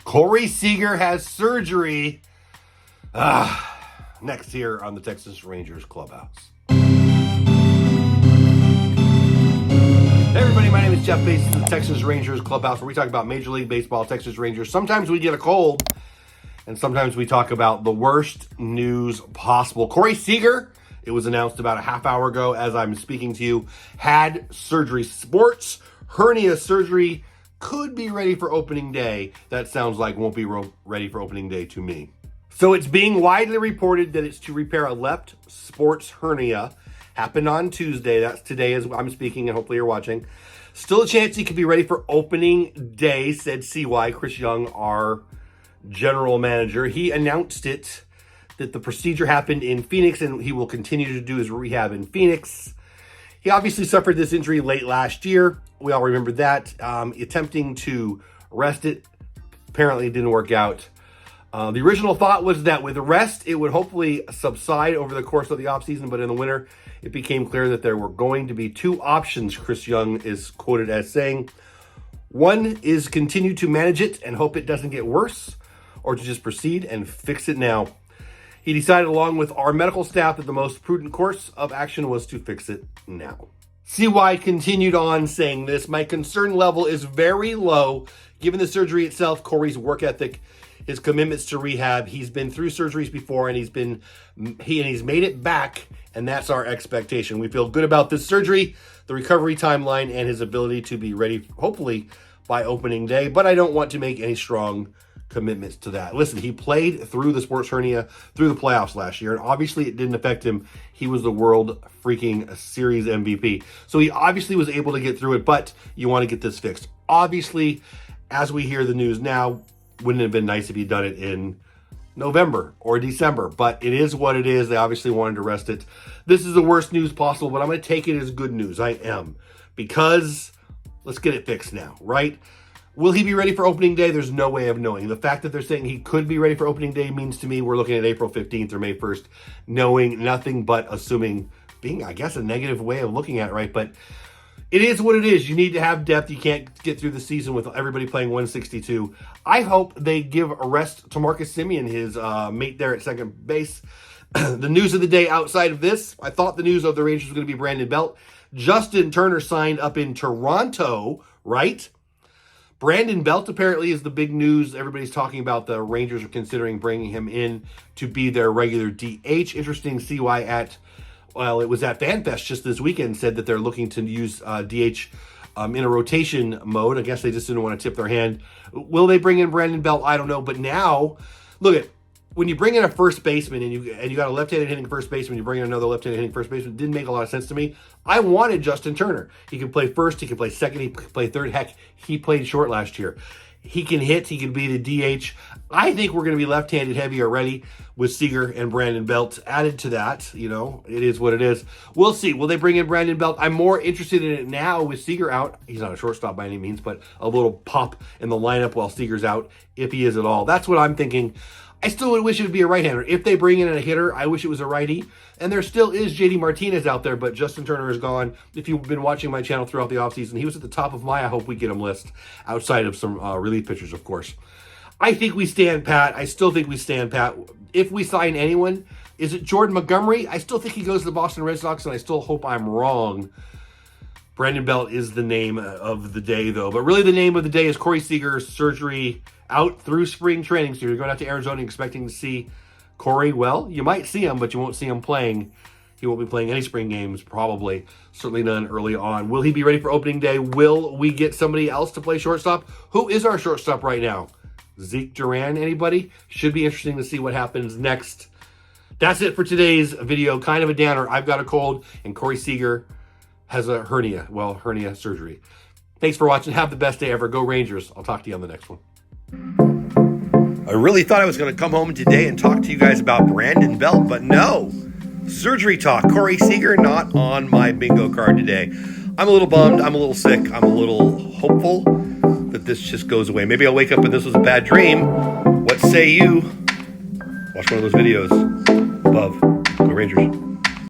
Corey Seager has surgery. Next here on the Texas Rangers Clubhouse. Hey everybody, my name is Jeff Bates of the Texas Rangers Clubhouse, where we talk about Major League Baseball, Texas Rangers. Sometimes we get a cold, and sometimes we talk about the worst news possible. Corey Seager, it was announced about a half hour ago as I'm speaking to you, had surgery. Sports hernia surgery, could be ready for opening day. That sounds like won't be ready for opening day to me. So it's being widely reported that it's to repair a left sports hernia. Happened on Tuesday. That's today as I'm speaking, and hopefully you're watching. Still a chance he could be ready for opening day, said CY, Chris Young, our general manager. He announced it, that the procedure happened in Phoenix, and he will continue to do his rehab in Phoenix. He obviously suffered this injury late last year. We all remember that. Attempting to rest it. Apparently it didn't work out. The original thought was that with rest, it would hopefully subside over the course of the offseason, but in the winter, it became clear that there were going to be two options, Chris Young is quoted as saying. One is continue to manage it and hope it doesn't get worse, or to just proceed and fix it now. He decided, along with our medical staff, that the most prudent course of action was to fix it now. CY continued on saying this, my concern level is very low. Given the surgery itself, Corey's work ethic, his commitments to rehab, he's been through surgeries before, and he's made it back, and that's our expectation. We feel good about this surgery, the recovery timeline, and his ability to be ready, hopefully, by opening day, but I don't want to make any strong commitments to that. Listen, he played through the sports hernia through the playoffs last year, and obviously it didn't affect him. He was the World freaking Series MVP. So he obviously was able to get through it, but you want to get this fixed. Obviously, as we hear the news now, wouldn't it have been nice if he'd done it in November or December, but it is what it is. They obviously wanted to rest it. This is the worst news possible, but I'm going to take it as good news. I am, because let's get it fixed now, right? Will he be ready for opening day? There's no way of knowing. The fact that they're saying he could be ready for opening day means to me we're looking at April 15th or May 1st, knowing nothing but assuming, being, I guess, a negative way of looking at it, right? But it is what it is. You need to have depth. You can't get through the season with everybody playing 162. I hope they give a rest to Marcus Semien, his mate there at second base. The news of the day outside of this, I thought the news of the Rangers was going to be Brandon Belt. Justin Turner signed up in Toronto, right? Brandon Belt apparently is the big news. Everybody's talking about the Rangers are considering bringing him in to be their regular DH. Interesting CY it was at FanFest just this weekend, said that they're looking to use DH in a rotation mode. I guess they just didn't want to tip their hand. Will they bring in Brandon Belt? I don't know. But now, look at, when you bring in a first baseman and you got a left-handed hitting first baseman, you bring in another left-handed hitting first baseman, it didn't make a lot of sense to me. I wanted Justin Turner. He can play first, he can play second, he can play third. Heck, he played short last year. He can hit, he can be the DH. I think we're going to be left-handed heavy already with Seager and Brandon Belt added to that. You know, it is what it is. We'll see. Will they bring in Brandon Belt? I'm more interested in it now with Seager out. He's not a shortstop by any means, but a little pop in the lineup while Seager's out, if he is at all. That's what I'm thinking. I still would wish it would be a right-hander. If they bring in a hitter, I wish it was a righty. And there still is JD Martinez out there, but Justin Turner is gone. If you've been watching my channel throughout the offseason, he was at the top of my I hope we get him list, outside of some relief pitchers, of course. I think we stand pat. I still think we stand pat. If we sign anyone, is it Jordan Montgomery? I still think he goes to the Boston Red Sox, and I still hope I'm wrong. Brandon Belt is the name of the day, though. But really the name of the day is Corey Seager's surgery out through spring training. So you're going out to Arizona expecting to see Corey. Well, you might see him, but you won't see him playing. He won't be playing any spring games, probably. Certainly none early on. Will he be ready for opening day? Will we get somebody else to play shortstop? Who is our shortstop right now? Zeke Duran, anybody? Should be interesting to see what happens next. That's it for today's video. Kind of a downer. I've got a cold, and Corey Seager has a hernia. Well, hernia surgery. Thanks for watching. Have the best day ever. Go Rangers. I'll talk to you on the next one. I really thought I was going to come home today and talk to you guys about Brandon Belt, but no. Surgery talk. Corey Seager not on my bingo card today. I'm a little bummed. I'm a little sick. I'm a little hopeful that this just goes away. Maybe I'll wake up and this was a bad dream. What say you? Watch one of those videos above. Go Rangers.